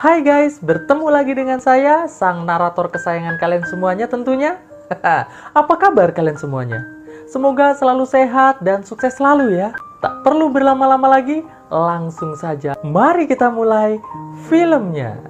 Hai guys, bertemu lagi dengan saya, sang narator kesayangan kalian semuanya tentunya. Apa kabar kalian semuanya? Semoga selalu sehat dan sukses selalu ya. Tak perlu berlama-lama lagi, langsung saja. Mari kita mulai filmnya.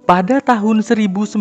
Pada tahun 1999,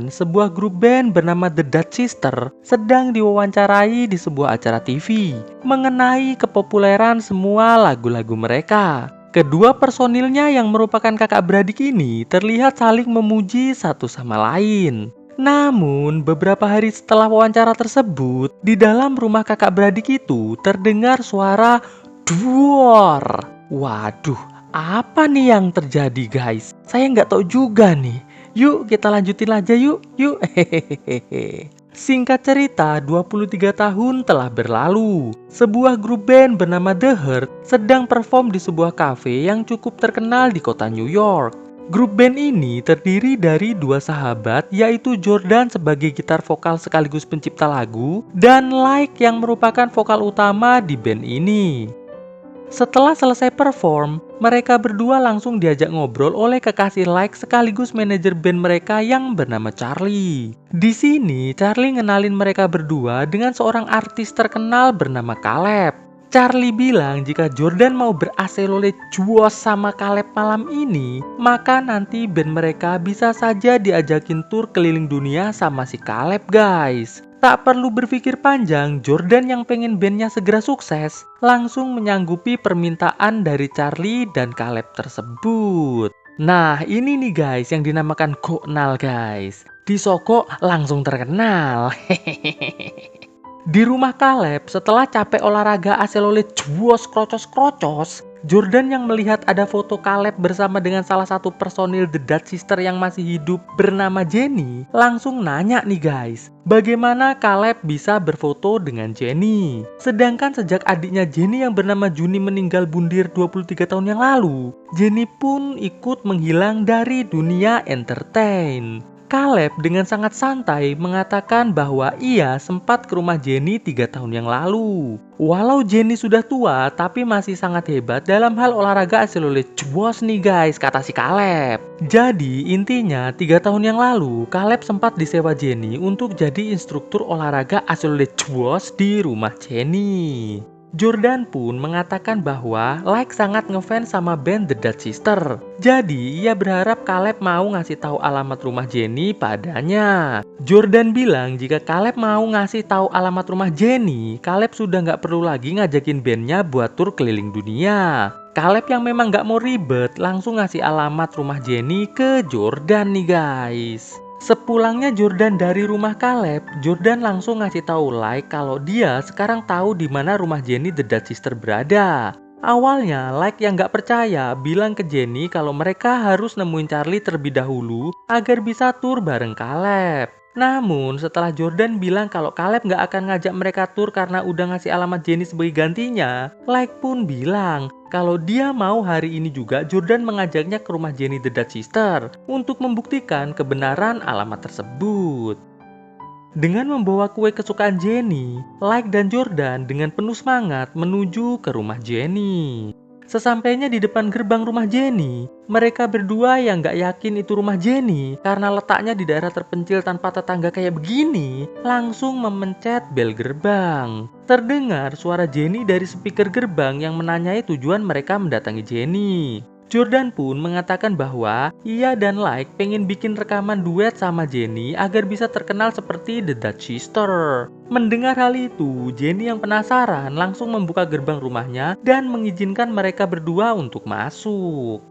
sebuah grup band bernama The Dutch Sister sedang diwawancarai di sebuah acara TV mengenai kepopuleran semua lagu-lagu mereka. Kedua personilnya yang merupakan kakak beradik ini terlihat saling memuji satu sama lain. Namun, beberapa hari setelah wawancara tersebut, di dalam rumah kakak beradik itu terdengar suara duor. Waduh, apa nih yang terjadi guys? Saya nggak tahu juga nih. Yuk kita lanjutin aja yuk. Hehehe. Singkat cerita, 23 tahun telah berlalu. Sebuah grup band bernama The Hurt sedang perform di sebuah kafe yang cukup terkenal di kota New York. Grup band ini terdiri dari dua sahabat, yaitu Jordan sebagai gitar vokal sekaligus pencipta lagu, dan Like yang merupakan vokal utama di band ini. Setelah selesai perform, mereka berdua langsung diajak ngobrol oleh kekasih Like sekaligus manajer band mereka yang bernama Charlie. Di sini, Charlie ngenalin mereka berdua dengan seorang artis terkenal bernama Caleb. Charlie bilang jika Jordan mau beraselole juos sama Caleb malam ini, maka nanti band mereka bisa saja diajakin tur keliling dunia sama si Caleb guys. Tak perlu berpikir panjang, Jordan yang pengen bandnya segera sukses langsung menyanggupi permintaan dari Charlie dan Caleb tersebut. Nah ini nih guys yang dinamakan goknal guys. Disogok langsung terkenal. Di rumah Caleb, setelah capek olahraga aselole juos krocos-krocos, Jordan yang melihat ada foto Caleb bersama dengan salah satu personil The Dutch Sister yang masih hidup bernama Jenny, langsung nanya nih guys, bagaimana Caleb bisa berfoto dengan Jenny? Sedangkan sejak adiknya Jenny yang bernama Juni meninggal bundir 23 tahun yang lalu, Jenny pun ikut menghilang dari dunia entertain. Caleb dengan sangat santai mengatakan bahwa ia sempat ke rumah Jenny 3 tahun yang lalu. Walau Jenny sudah tua, tapi masih sangat hebat dalam hal olahraga aselole juos nih guys, kata si Caleb. Jadi intinya 3 tahun yang lalu, Caleb sempat disewa Jenny untuk jadi instruktur olahraga aselole juos di rumah Jenny. Jordan pun mengatakan bahwa Like sangat ngefans sama band The Dutch Sister. Jadi ia berharap Caleb mau ngasih tahu alamat rumah Jenny padanya. Jordan bilang jika Caleb mau ngasih tahu alamat rumah Jenny, Caleb sudah nggak perlu lagi ngajakin bandnya buat tur keliling dunia. Caleb yang memang nggak mau ribet langsung ngasih alamat rumah Jenny ke Jordan nih guys. Sepulangnya Jordan dari rumah Caleb, Jordan langsung ngasih tahu Like kalau dia sekarang tahu di mana rumah Jenny The Dutch Sister berada. Awalnya Like yang nggak percaya bilang ke Jenny kalau mereka harus nemuin Charlie terlebih dahulu agar bisa tur bareng Caleb. Namun setelah Jordan bilang kalau Caleb nggak akan ngajak mereka tur karena udah ngasih alamat Jenny sebagai gantinya, Like pun bilang kalau dia mau hari ini juga Jordan mengajaknya ke rumah Jenny The Dutch Sister untuk membuktikan kebenaran alamat tersebut. Dengan membawa kue kesukaan Jenny, Like dan Jordan dengan penuh semangat menuju ke rumah Jenny. Sesampainya di depan gerbang rumah Jenny, mereka berdua yang gak yakin itu rumah Jenny karena letaknya di daerah terpencil tanpa tetangga kayak begini, langsung memencet bel gerbang. Terdengar suara Jenny dari speaker gerbang yang menanyai tujuan mereka mendatangi Jenny. Jordan pun mengatakan bahwa ia dan Like pengen bikin rekaman duet sama Jenny agar bisa terkenal seperti The Dutch Sister. Mendengar hal itu, Jenny yang penasaran langsung membuka gerbang rumahnya dan mengizinkan mereka berdua untuk masuk.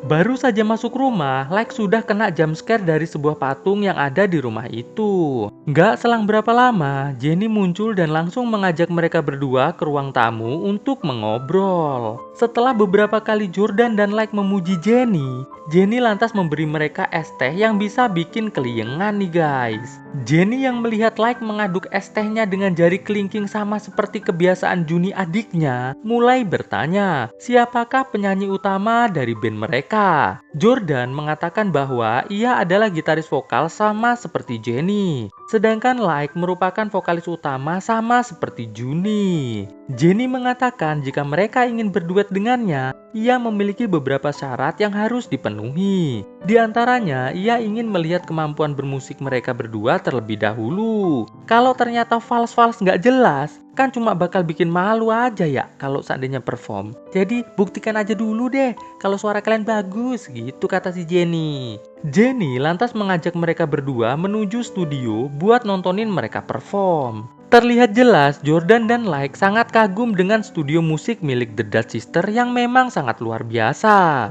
Baru saja masuk rumah, Like sudah kena jump scare dari sebuah patung yang ada di rumah itu. Nggak selang berapa lama, Jenny muncul dan langsung mengajak mereka berdua ke ruang tamu untuk mengobrol. Setelah beberapa kali Jordan dan Like memuji Jenny, Jenny lantas memberi mereka es teh yang bisa bikin keliengan nih guys. Jenny yang melihat Like mengaduk es tehnya dengan jari kelingking sama seperti kebiasaan Juni adiknya, mulai bertanya, siapakah penyanyi utama dari band mereka? mereka. Jordan mengatakan bahwa ia adalah gitaris vokal sama seperti Jennie, sedangkan Like merupakan vokalis utama sama seperti Juni. Jennie mengatakan jika mereka ingin berduet dengannya, ia memiliki beberapa syarat yang harus dipenuhi. Di antaranya, ia ingin melihat kemampuan bermusik mereka berdua terlebih dahulu. Kalau ternyata fals-fals nggak jelas, kan cuma bakal bikin malu aja ya kalau seandainya perform. Jadi buktikan aja dulu deh kalau suara kalian bagus, gitu kata si Jennie. Jennie lantas mengajak mereka berdua menuju studio buat nontonin mereka perform. Terlihat jelas Jordan dan Like sangat kagum dengan studio musik milik The Dutch Sister yang memang sangat luar biasa.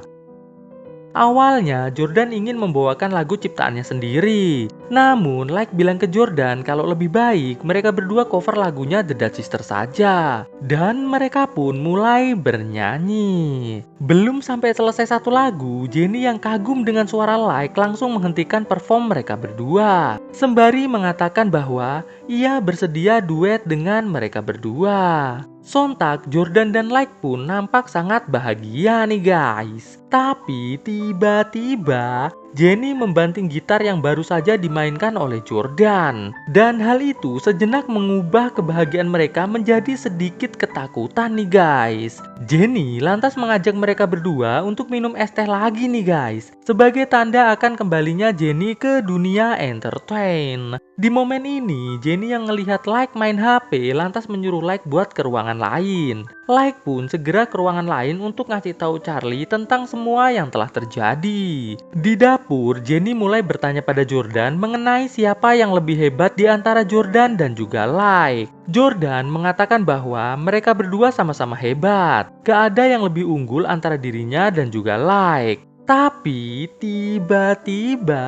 Awalnya Jordan ingin membawakan lagu ciptaannya sendiri. Namun Like bilang ke Jordan kalau lebih baik mereka berdua cover lagunya The Dutch Sister saja. Dan mereka pun mulai bernyanyi. Belum sampai selesai satu lagu, Jennie yang kagum dengan suara Like langsung menghentikan perform mereka berdua. Sembari mengatakan bahwa ia bersedia duet dengan mereka berdua. Sontak Jordan dan Like pun nampak sangat bahagia nih guys. Tapi tiba-tiba Jennie membanting gitar yang baru saja dimainkan oleh Jordan. Dan hal itu sejenak mengubah kebahagiaan mereka menjadi sedikit ketakutan nih guys. Jennie lantas mengajak mereka berdua untuk minum es teh lagi nih guys, sebagai tanda akan kembalinya Jennie ke dunia entertain. Di momen ini, Jennie yang ngelihat Like main HP lantas menyuruh Like buat ke ruangan lain. Like pun segera ke ruangan lain untuk ngasih tahu Charlie tentang semua yang telah terjadi. Di dapur, Jennie mulai bertanya pada Jordan mengenai siapa yang lebih hebat di antara Jordan dan juga Like. Jordan mengatakan bahwa mereka berdua sama-sama hebat. Gak ada yang lebih unggul antara dirinya dan juga Like. Tapi tiba-tiba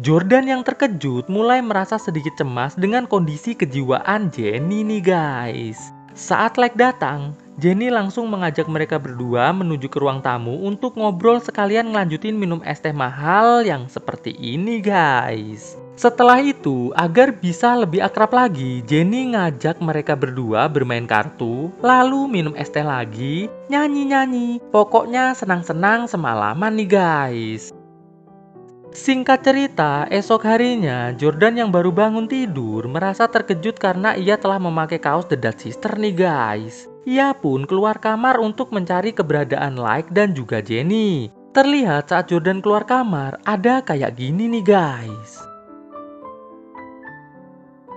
Jordan yang terkejut mulai merasa sedikit cemas dengan kondisi kejiwaan Jennie nih guys. Saat Like datang, Jennie langsung mengajak mereka berdua menuju ke ruang tamu untuk ngobrol sekalian ngelanjutin minum es teh mahal yang seperti ini guys. Setelah itu, agar bisa lebih akrab lagi, Jennie ngajak mereka berdua bermain kartu, lalu minum es teh lagi, nyanyi-nyanyi. Pokoknya senang-senang semalaman nih guys. Singkat cerita, esok harinya Jordan yang baru bangun tidur merasa terkejut karena ia telah memakai kaos The Dutch Sister nih guys. Ia pun keluar kamar untuk mencari keberadaan Like dan juga Jennie. Terlihat saat Jordan keluar kamar ada kayak gini nih guys.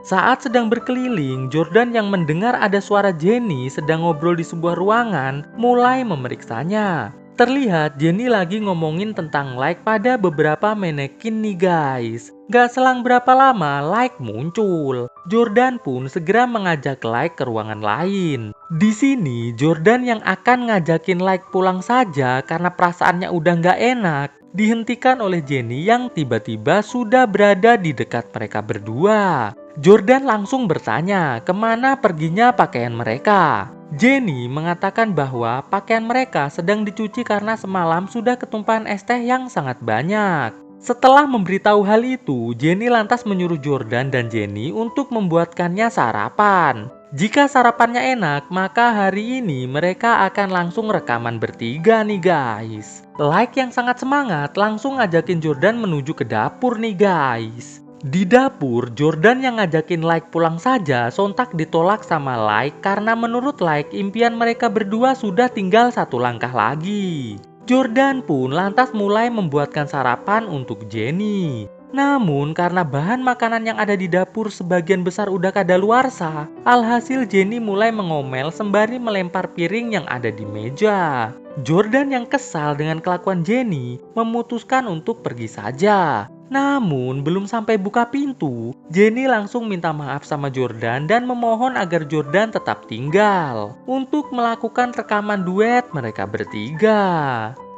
Saat sedang berkeliling, Jordan yang mendengar ada suara Jennie sedang ngobrol di sebuah ruangan mulai memeriksanya. Terlihat Jennie lagi ngomongin tentang Like pada beberapa manekin nih guys. Gak selang berapa lama Like muncul. Jordan pun segera mengajak Like ke ruangan lain. Di sini Jordan yang akan ngajakin Like pulang saja karena perasaannya udah gak enak, dihentikan oleh Jennie yang tiba-tiba sudah berada di dekat mereka berdua. Jordan langsung bertanya kemana perginya pakaian mereka. Jennie mengatakan bahwa pakaian mereka sedang dicuci karena semalam sudah ketumpahan es teh yang sangat banyak. Setelah memberitahu hal itu, Jennie lantas menyuruh Jordan dan Jennie untuk membuatkannya sarapan. Jika sarapannya enak, maka hari ini mereka akan langsung rekaman bertiga nih guys. Like yang sangat semangat langsung ngajakin Jordan menuju ke dapur nih guys. Di dapur, Jordan yang ngajakin Like pulang saja sontak ditolak sama Like karena menurut Like impian mereka berdua sudah tinggal satu langkah lagi. Jordan pun lantas mulai membuatkan sarapan untuk Jennie. Namun karena bahan makanan yang ada di dapur sebagian besar udah kadaluarsa, alhasil Jennie mulai mengomel sembari melempar piring yang ada di meja. Jordan yang kesal dengan kelakuan Jennie memutuskan untuk pergi saja. Namun belum sampai buka pintu, Jennie langsung minta maaf sama Jordan dan memohon agar Jordan tetap tinggal untuk melakukan rekaman duet mereka bertiga.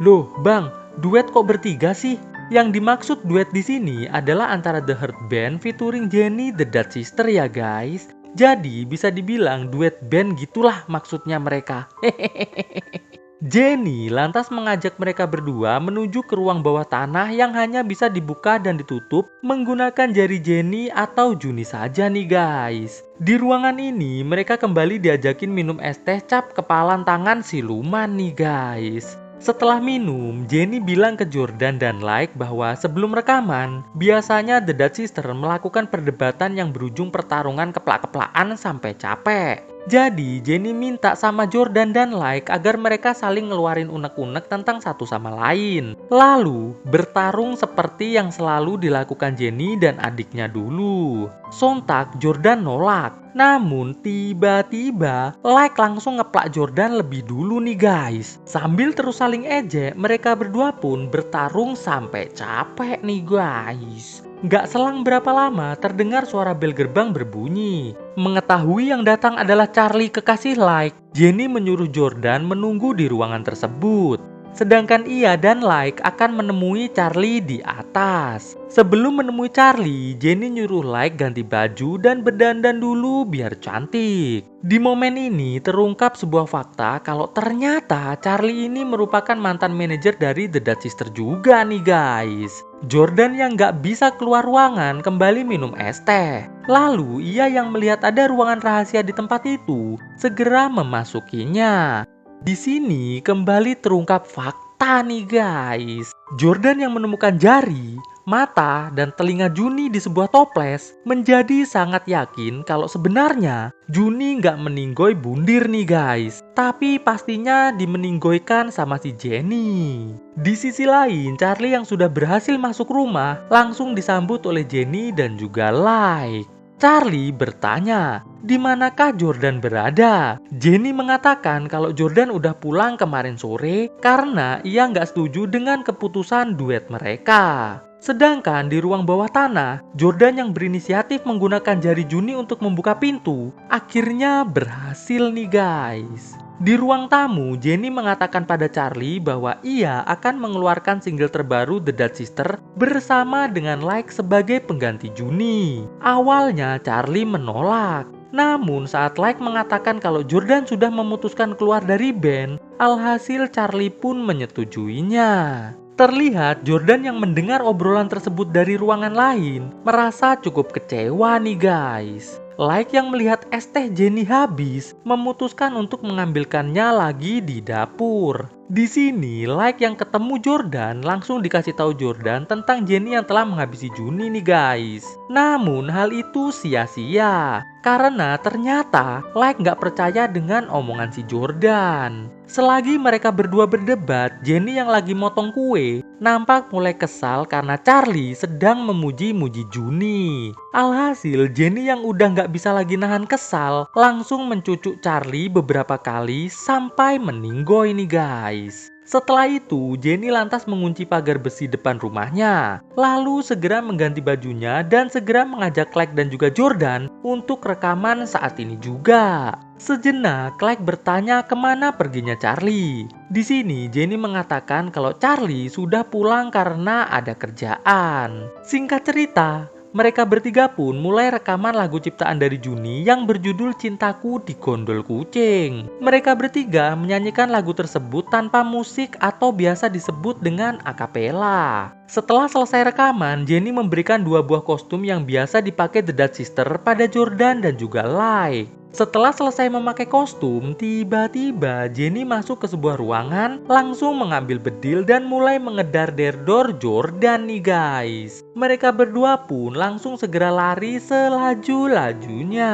Loh bang, duet kok bertiga sih? Yang dimaksud duet di sini adalah antara The Hurt Band featuring Jennie The Dutch Sister ya guys. Jadi bisa dibilang duet band gitulah maksudnya mereka. Jennie lantas mengajak mereka berdua menuju ke ruang bawah tanah yang hanya bisa dibuka dan ditutup menggunakan jari Jennie atau Juni saja nih guys. Di ruangan ini mereka kembali diajakin minum es teh cap kepalan tangan siluman nih guys. Setelah minum, Jennie bilang ke Jordan dan Like bahwa sebelum rekaman, biasanya The Dutch Sister melakukan perdebatan yang berujung pertarungan keplak-keplakan sampai capek. Jadi, Jennie minta sama Jordan dan Like agar mereka saling ngeluarin unek-unek tentang satu sama lain. Lalu, bertarung seperti yang selalu dilakukan Jennie dan adiknya dulu. Sontak, Jordan nolak. Namun tiba-tiba Like langsung ngeplak Jordan lebih dulu nih guys. Sambil terus saling ejek, mereka berdua pun bertarung sampai capek nih guys. Gak selang berapa lama terdengar suara bel gerbang berbunyi. Mengetahui yang datang adalah Charlie kekasih Like, Jennie menyuruh Jordan menunggu di ruangan tersebut. Sedangkan ia dan Like akan menemui Charlie di atas. Sebelum menemui Charlie, Jennie nyuruh Like ganti baju dan berdandan dulu biar cantik. Di momen ini terungkap sebuah fakta kalau ternyata Charlie ini merupakan mantan manajer dari The Dutch Sister juga nih guys. Jordan yang gak bisa keluar ruangan kembali minum es teh. Lalu ia yang melihat ada ruangan rahasia di tempat itu segera memasukinya. Di sini kembali terungkap fakta nih guys. Jordan yang menemukan jari, mata, dan telinga Juni di sebuah toples menjadi sangat yakin kalau sebenarnya Juni nggak meninggoy bundir nih guys. Tapi pastinya dimeninggoykan sama si Jennie. Di sisi lain, Charlie yang sudah berhasil masuk rumah langsung disambut oleh Jennie dan juga Like. Charlie bertanya, di manakah Jordan berada? Jennie mengatakan kalau Jordan udah pulang kemarin sore karena ia nggak setuju dengan keputusan duet mereka. Sedangkan di ruang bawah tanah, Jordan yang berinisiatif menggunakan jari Juni untuk membuka pintu, akhirnya berhasil nih guys. Di ruang tamu, Jennie mengatakan pada Charlie bahwa ia akan mengeluarkan single terbaru The Dutch Sister bersama dengan Like sebagai pengganti Juni. Awalnya Charlie menolak. Namun saat Like mengatakan kalau Jordan sudah memutuskan keluar dari band, alhasil Charlie pun menyetujuinya. Terlihat Jordan yang mendengar obrolan tersebut dari ruangan lain merasa cukup kecewa nih guys. Like yang melihat es teh Jennie habis memutuskan untuk mengambilkannya lagi di dapur. Di sini Like yang ketemu Jordan langsung dikasih tahu Jordan tentang Jennie yang telah menghabisi Juni nih guys. Namun hal itu sia-sia karena ternyata Like nggak percaya dengan omongan si Jordan. Selagi mereka berdua berdebat, Jennie yang lagi motong kue nampak mulai kesal karena Charlie sedang memuji-muji Juni. Alhasil Jennie yang udah nggak bisa lagi nahan kesal langsung mencucuk Charlie beberapa kali sampai meninggoy nih guys. Setelah itu, Jennie lantas mengunci pagar besi depan rumahnya. Lalu segera mengganti bajunya dan segera mengajak Like dan juga Jordan untuk rekaman saat ini juga. Sejenak, Like bertanya kemana perginya Charlie. Di sini, Jennie mengatakan kalau Charlie sudah pulang karena ada kerjaan. Singkat cerita, mereka bertiga pun mulai rekaman lagu ciptaan dari Juni yang berjudul Cintaku di Gondol Kucing. Mereka bertiga menyanyikan lagu tersebut tanpa musik atau biasa disebut dengan akapela. Setelah selesai rekaman, Jennie memberikan 2 buah kostum yang biasa dipakai The Dutch Sister pada Jordan dan juga Like. Setelah selesai memakai kostum, tiba-tiba Jennie masuk ke sebuah ruangan, langsung mengambil bedil dan mulai mengedar dor Jordan nih guys. Mereka berdua pun langsung segera lari selaju-lajunya.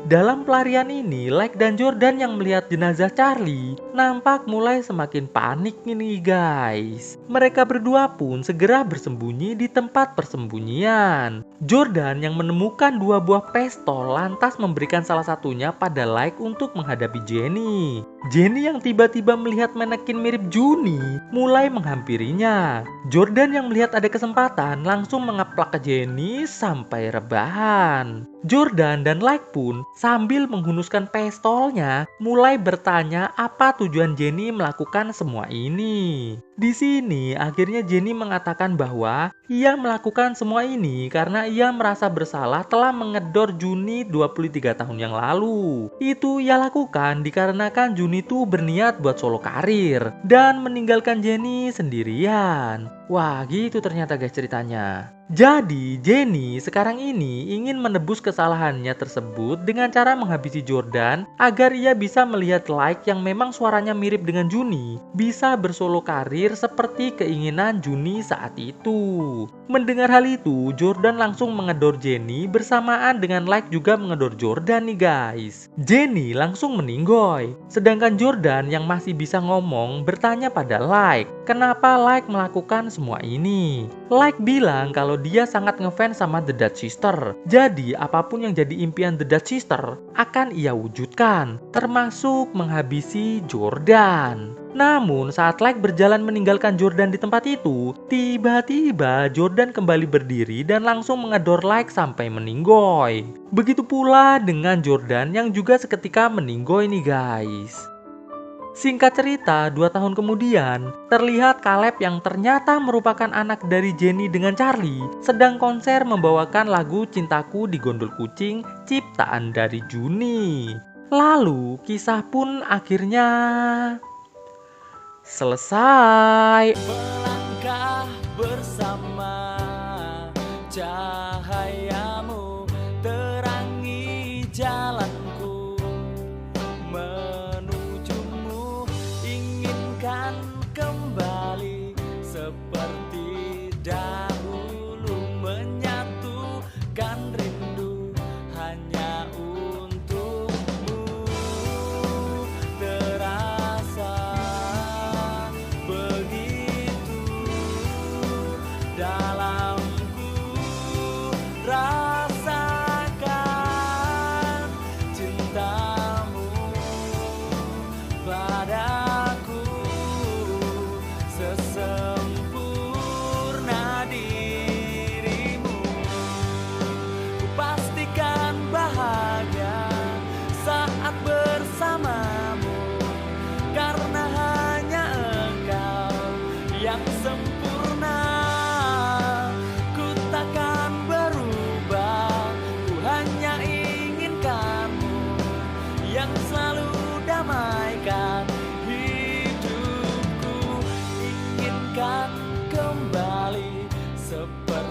Dalam pelarian ini, Like dan Jordan yang melihat jenazah Charlie nampak mulai semakin panik nih guys. Mereka berdua pun segera bersembunyi di tempat persembunyian. Jordan yang menemukan 2 buah pistol lantas memberikan salah satunya pada Like untuk menghadapi Jennie. Jennie yang tiba-tiba melihat manekin mirip Juni mulai menghampirinya. Jordan yang melihat ada kesempatan langsung mengeplak ke Jennie sampai rebahan. Jordan dan Like pun sambil menghunuskan pistolnya mulai bertanya apa tujuan Jennie melakukan semua ini. Di sini akhirnya Jennie mengatakan bahwa ia melakukan semua ini karena ia merasa bersalah telah mengedor Juni 23 tahun yang lalu. Itu ia lakukan dikarenakan Juni tuh berniat buat solo karir dan meninggalkan Jennie sendirian. Wah, gitu ternyata guys ceritanya. Jadi, Jenny sekarang ini ingin menebus kesalahannya tersebut dengan cara menghabisi Jordan agar ia bisa melihat Like yang memang suaranya mirip dengan Juni bisa bersolo karir seperti keinginan Juni saat itu. Mendengar hal itu, Jordan langsung mengedor Jenny bersamaan dengan Like juga mengedor Jordan nih guys. Jenny langsung meninggoy, sedangkan Jordan yang masih bisa ngomong bertanya pada Like, kenapa Like melakukan semua ini? Like bilang kalau dia sangat ngefans sama The Dutch Sister. Jadi apapun yang jadi impian The Dutch Sister akan ia wujudkan, termasuk menghabisi Jordan. Namun saat Like berjalan meninggalkan Jordan di tempat itu, tiba-tiba Jordan kembali berdiri dan langsung mengedor Like sampai meninggoy. Begitu pula dengan Jordan yang juga seketika meninggoy nih guys. Singkat cerita, 2 tahun kemudian, terlihat Caleb yang ternyata merupakan anak dari Jenny dengan Charlie sedang konser membawakan lagu Cintaku di Gondol Kucing ciptaan dari Juni. Lalu, kisah pun akhirnya selesai. Melangkah bersama, cahayamu terangi jalanku menujumu, inginkan kembali seperti dahulu, menyatukan rindu hanya untukmu. Terasa begitu dalamku, rasakan cintamu padaku sesempurna dirimu. Ku pastikan bahagia saat bersamamu, karena hanya engkau yang sempurna. Ku takkan berubah, ku hanya inginkanmu yang selalu damaikan hidupku, inginkan kembali seperti